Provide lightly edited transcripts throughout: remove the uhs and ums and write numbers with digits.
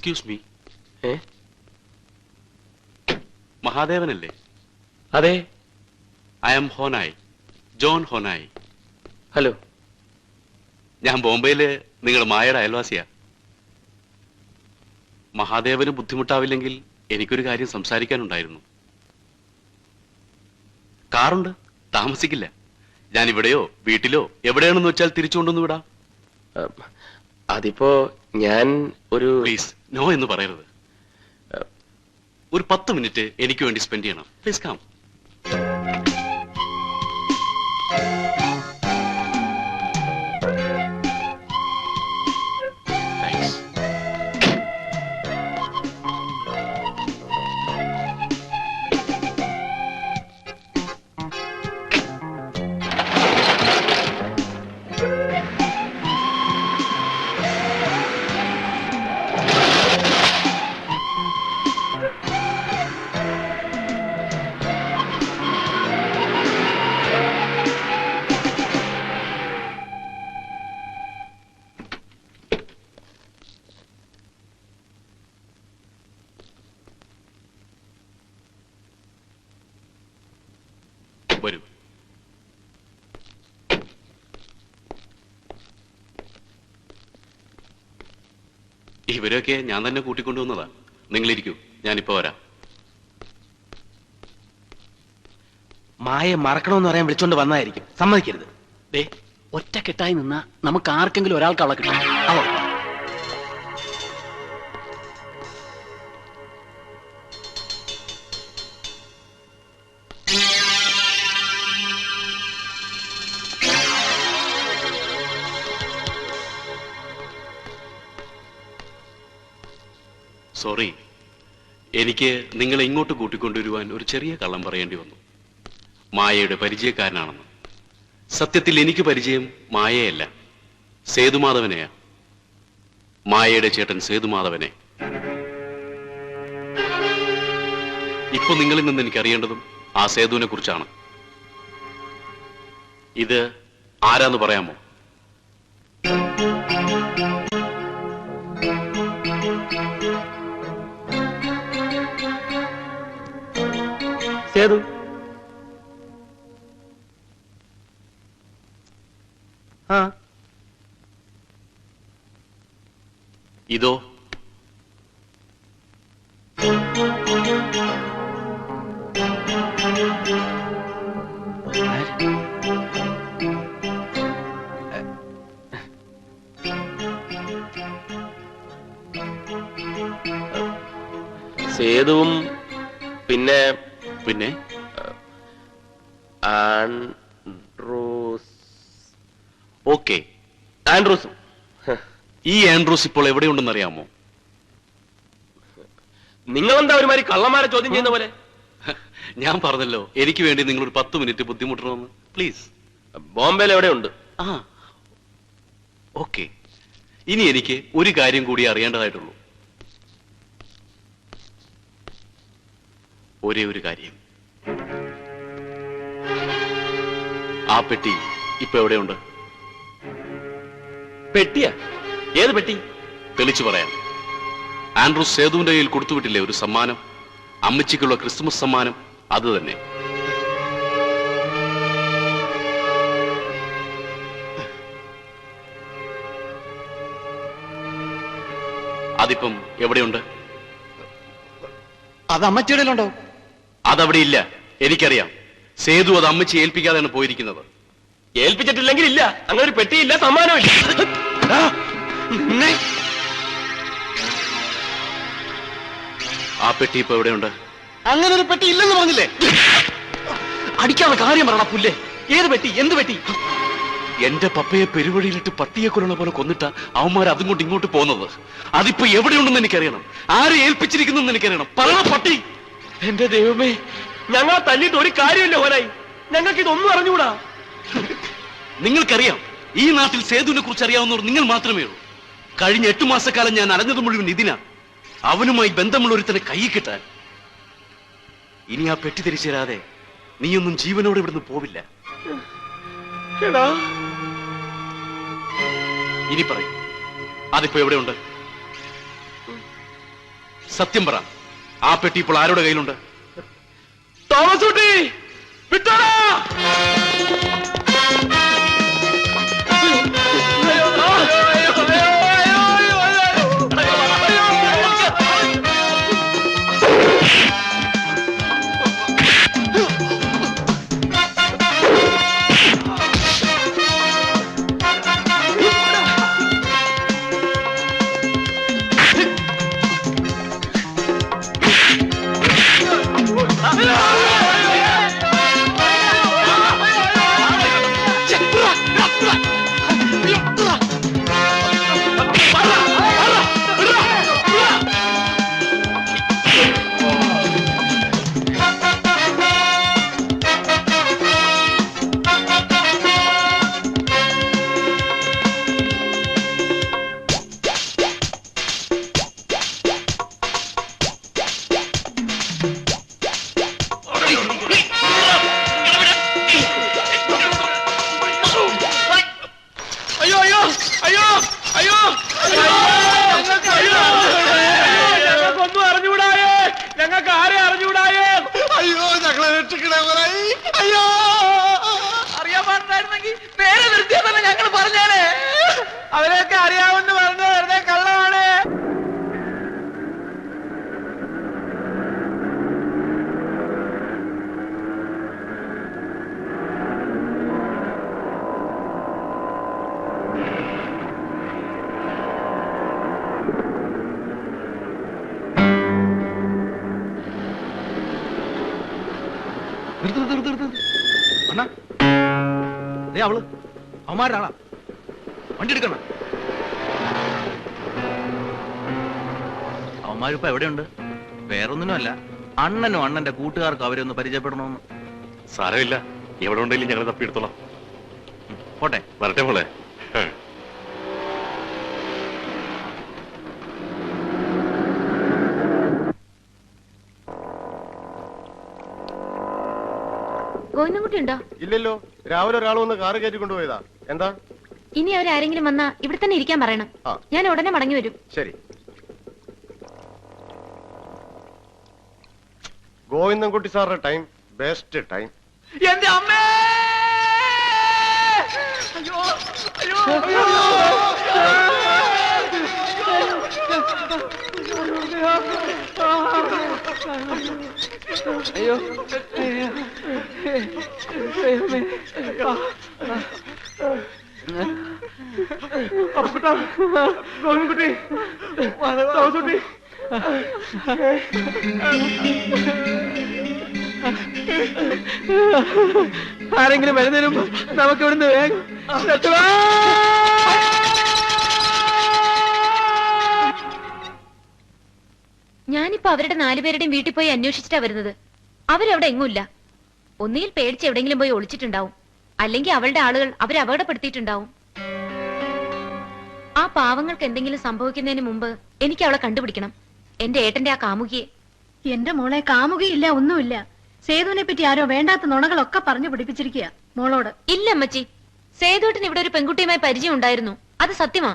Excuse me. മഹാദേവനല്ലേ? അതെ. I am Honai, John Honai. Hello. ഞാൻ ബോംബെയില് നിങ്ങളുടെ മായയുടെ അയൽവാസിയാ. മഹാദേവന് ബുദ്ധിമുട്ടാവില്ലെങ്കിൽ എനിക്കൊരു കാര്യം സംസാരിക്കാനുണ്ടായിരുന്നു. കാറുണ്ട്, താമസിക്കില്ല. ഞാൻ ഇവിടെയോ വീട്ടിലോ എവിടെയാണെന്ന് വെച്ചാൽ തിരിച്ചുകൊണ്ടൊന്നു വിടാം. അതിപ്പോ ഞാൻ ഒരു... പ്ലീസ് നോ എന്ന് പറയരുത്. ഒരു 10 മിനിറ്റ് എനിക്ക് വേണ്ടി സ്പെൻഡ് ചെയ്യണം. Please come. വരൂ. ഇവരൊക്കെ ഞാൻ തന്നെ കൂട്ടിക്കൊണ്ടുവന്നതാ. നിങ്ങളിരിക്കൂ, ഞാനിപ്പോ വരാം. മായ മറക്കണമെന്ന് പറയാൻ വിളിച്ചോണ്ട് വന്നതായിരിക്കും. സമ്മതിക്കരുത്. ഒറ്റക്കെട്ടായി നിന്നാ നമുക്ക് ആർക്കെങ്കിലും ഒരാൾക്ക് അവളെ കിട്ടും. സോറി, എനിക്ക് നിങ്ങളെ ഇങ്ങോട്ട് കൂട്ടിക്കൊണ്ടുവരുവാൻ ഒരു ചെറിയ കള്ളം പറയേണ്ടി വന്നു. മായയുടെ പരിചയക്കാരനാണെന്ന്. സത്യത്തിൽ എനിക്ക് പരിചയം മായയല്ല, സേതുമാധവനെയാ. മായയുടെ ചേട്ടൻ സേതുമാധവനെ. ഇപ്പൊ നിങ്ങളിൽ നിന്ന് എനിക്ക് അറിയേണ്ടതും ആ സേതുവിനെ കുറിച്ചാണ്. ഇത് ആരാന്ന് പറയാമോ? സേതു. ആ. ഇതോ? സേതുവും പിന്നെ പിന്നെ ആൻഡ്രൂസ്. ഓക്കെ, ആൻഡ്രൂസും. ഈ ആൻഡ്രൂസ് ഇപ്പോൾ എവിടെയുണ്ടെന്ന് അറിയാമോ? നിങ്ങളെന്താ ഒരുമാതിരി കള്ളന്മാരെ ചോദ്യം ചെയ്യുന്ന പോലെ? ഞാൻ പറഞ്ഞല്ലോ, എനിക്ക് വേണ്ടി നിങ്ങൾ ഒരു 10 മിനിറ്റ് ബുദ്ധിമുട്ടണമെന്ന്. പ്ലീസ്. ബോംബെയിൽ എവിടെയുണ്ട്? ആ, ഓക്കെ. ഇനി എനിക്ക് ഒരു കാര്യം കൂടി അറിയേണ്ടതായിട്ടുള്ളൂ. ഒരേ ഒരു കാര്യം. ആ പെട്ടി ഇപ്പൊ എവിടെയുണ്ട്? പെട്ടിയാ? ഏത് പെട്ടി? തെളിച്ചു പറയാം. ആൻഡ്രൂസ് സേതുവിന്റെ കയ്യിൽ കൊടുത്തുവിട്ടില്ലേ ഒരു സമ്മാനം, അമ്മച്ചിക്കുള്ള ക്രിസ്മസ് സമ്മാനം? അത് തന്നെ. അതിപ്പം എവിടെയുണ്ട്? അത് അമ്മച്ചിയുടെ ഉണ്ടോ? അതവിടെ ഇല്ല, എനിക്കറിയാം. സേതു അത് അമ്മച്ചി ഏൽപ്പിക്കാതെയാണ് പോയിരിക്കുന്നത്. ഏൽപ്പിച്ചിട്ടില്ലെങ്കിൽ ഇല്ല, അങ്ങനെ ഒരു പെട്ടിയില്ല, സമ്മാനമില്ല. ആ പെട്ടി ഇപ്പൊ എവിടെയുണ്ട്? അങ്ങനെ ഒരു പെട്ടി ഇല്ലെന്ന് പറഞ്ഞില്ലേ? അടിക്കാനുള്ള കാര്യം പറയണ പുല്ലേ. ഏത് പെട്ടി? എന്ത് പെട്ടി? എന്റെ പപ്പയെ പെരുവഴിയിലിട്ട് പട്ടിയെ കൊല്ലണ പോലെ കൊന്നിട്ട അവന്മാർ അതും കൊണ്ട് ഇങ്ങോട്ട് പോകുന്നത്. അതിപ്പോ എവിടെയുണ്ടെന്ന് എനിക്കറിയണം. ആരെ ഏൽപ്പിച്ചിരിക്കുന്നു എനിക്കറിയണം. പറയണ പട്ടി. എന്റെ ദൈവമേ, ഞങ്ങളെ തല്ലിയിട്ട് ഒരു കാര്യമില്ല ഹോനായി. ഞങ്ങൾക്ക് ഇതൊന്നും അറിഞ്ഞുകൂടാ. നിങ്ങൾക്കറിയാം, ഈ നാട്ടിൽ സേതുവിനെ കുറിച്ച് അറിയാവുന്നവർ നിങ്ങൾ മാത്രമേ ഉള്ളൂ. കഴിഞ്ഞ 8 മാസക്കാലം ഞാൻ അലഞ്ഞത് മുഴുവൻ ഇതിനാ, അവനുമായി ബന്ധമുള്ള ഒരുത്തനെ കൈ കിട്ടാൻ. ഇനി ആ പെട്ടി തിരിച്ചു തരാതെ നീയൊന്നും ജീവനോടെ ഇവിടുന്ന് പോവില്ല. ഇനി പറയും, അതിപ്പോ എവിടെയുണ്ട്? സത്യം പറ, ആ പെട്ടി ഇപ്പോൾ ആരുടെ കയ്യിലുണ്ട്? തോമസ് കുട്ടി വിട്ടോടാ. ഞങ്ങൾക്കൊന്നും അറിഞ്ഞൂടായേ, ഞങ്ങൾക്ക് ആരെ അറിഞ്ഞൂടായേ. അയ്യോ ഞങ്ങളെ രക്ഷിക്കണേ മുതലാളി. അയ്യോ അറിയാൻ പാടില്ലായിരുന്നെങ്കിൽ നേരെ നിർത്തിയാ തന്നെ ഞങ്ങൾ പറഞ്ഞേനെ. അവരെയൊക്കെ അറിയാമെന്ന് പറഞ്ഞ വെറുതെ കള്ളമാണ്. അണ്ണാ ദേ അവള് അവന്മാരാളാ, വണ്ടി എടുക്കണം. അവന്മാരിപ്പോ എവിടെയുണ്ട്? വേറൊന്നിനും അല്ല, അണ്ണനും അണ്ണന്റെ കൂട്ടുകാർക്കും അവരെ ഒന്ന് പരിചയപ്പെടണമെന്ന്. സാരമില്ല, എവിടെ ഉണ്ടെങ്കിലും ഞങ്ങൾ തപ്പിയെടുത്തോളാം. പോട്ടെ. വരട്ടെ മോളെ. ഗോവിന്ദൻകുട്ടി ഉണ്ടോ? ഇല്ലല്ലോ, രാവിലെ ഒരാൾ വന്ന് കാറ് കയറ്റി കൊണ്ടുപോയതാ. എന്താ? ഇനി അവരാരെങ്കിലും വന്നാ ഇവിടെ തന്നെ ഇരിക്കാൻ പറയണം. ഞാൻ ഉടനെ മടങ്ങി വരും. ശരി. ഗോവിന്ദൻകുട്ടി സാറിന്റെ ടൈം ബെസ്റ്റ് ടൈം. എന്റെ അമ്മേ, അയ്യോ അയ്യോ അയ്യോ. അയ്യോ ഗോവിന്ദൻകുട്ടി, തോമസ് കുട്ടി, ആരെങ്കിലും വരുന്നതിനും നമുക്ക് ഇവിടുന്ന് വേഗം രക്ഷപ്പെടാ. ഞാനിപ്പോ അവരുടെ 4 പേരുടെയും വീട്ടിൽ പോയി അന്വേഷിച്ചിട്ടാ വരുന്നത്. അവരവിടെ എങ്ങുമില്ല. ഒന്നുകിൽ പേടിച്ച് എവിടെയെങ്കിലും പോയി ഒളിച്ചിട്ടുണ്ടാവും, അല്ലെങ്കിൽ അവളുടെ ആളുകൾ അവരെ അപകടപ്പെടുത്തിയിട്ടുണ്ടാവും. ആ പാവങ്ങൾക്ക് എന്തെങ്കിലും സംഭവിക്കുന്നതിന് മുമ്പ് എനിക്ക് അവളെ കണ്ടുപിടിക്കണം, എന്റെ ഏട്ടന്റെ ആ കാമുകിയെ. എന്റെ മോളെ കാമുകയില്ല, ഒന്നുമില്ല. സേതുവിനെ പറ്റി ആരോ വേണ്ടാത്ത നുണകളൊക്കെ പറഞ്ഞു പിടിപ്പിച്ചിരിക്കുക മോളോട്. ഇല്ല അമ്മച്ചി, സേതുവേട്ടൻ ഇവിടെ ഒരു പെൺകുട്ടിയുമായി പരിചയം ഉണ്ടായിരുന്നു, അത് സത്യമാ.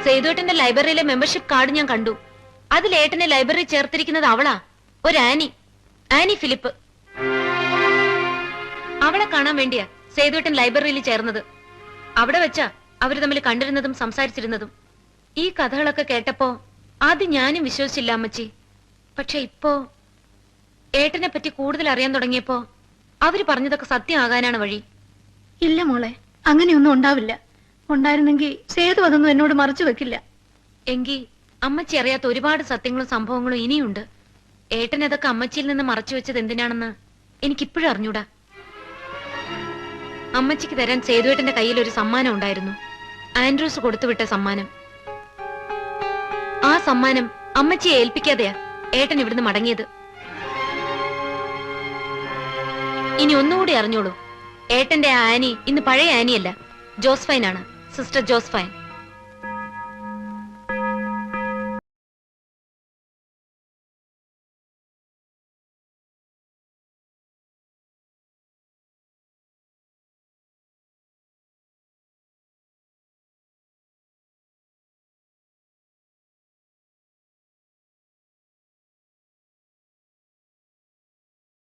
സേതുവേട്ടന്റെ ലൈബ്രറിയിലെ മെമ്പർഷിപ്പ് കാർഡ് ഞാൻ കണ്ടു. അതിൽ ഏട്ടനെ ലൈബ്രറി ചേർത്തിരിക്കുന്നത് അവളാ, ഒരു ആനി ഫിലിപ്പ്. അവളെ കാണാൻ വേണ്ടിയാ സേതുവേട്ടൻ ലൈബ്രറിയിൽ ചേർന്നത്. അവിടെ വെച്ചാ അവര് തമ്മിൽ കണ്ടിരുന്നതും സംസാരിച്ചിരുന്നതും. ഈ കഥകളൊക്കെ കേട്ടപ്പോ ആദ്യം ഞാനും വിശ്വസിച്ചില്ല അമ്മച്ചി. പക്ഷെ ഇപ്പോ ഏട്ടനെ പറ്റി കൂടുതൽ അറിയാൻ തുടങ്ങിയപ്പോ അവര് പറഞ്ഞതൊക്കെ സത്യമാകാനാണ് വഴി. ഇല്ല മോളെ, അങ്ങനെയൊന്നും ഉണ്ടാവില്ല. ഉണ്ടായിരുന്നെങ്കിൽ സേതു അതൊന്നും എന്നോട് മറച്ചു വെക്കില്ല. എങ്കിൽ അമ്മച്ചി അറിയാത്ത ഒരുപാട് സത്യങ്ങളും സംഭവങ്ങളും ഇനിയുണ്ട്. ഏട്ടൻ അതൊക്കെ അമ്മച്ചിയിൽ നിന്ന് മറച്ചു വെച്ചത് എന്തിനാണെന്ന് എനിക്കിപ്പോഴും അറിഞ്ഞൂടാ. അമ്മച്ചിക്ക് തരാൻ സേതുവേട്ടന്റെ കയ്യിൽ ഒരു സമ്മാനം ഉണ്ടായിരുന്നു, ആൻഡ്രൂസ് കൊടുത്തുവിട്ട സമ്മാനം. ആ സമ്മാനം അമ്മച്ചിയെ ഏൽപ്പിക്കാതെയാ ഏട്ടൻ ഇവിടുന്ന് മടങ്ങിയത്. ഇനി ഒന്നുകൂടി അറിഞ്ഞോളൂ, ഏട്ടന്റെ ആ ആനി ഇന്ന് പഴയ ആനിയല്ല, ജോസ്ഫൈൻ ആണ്, സിസ്റ്റർ ജോസ്ഫൈൻ.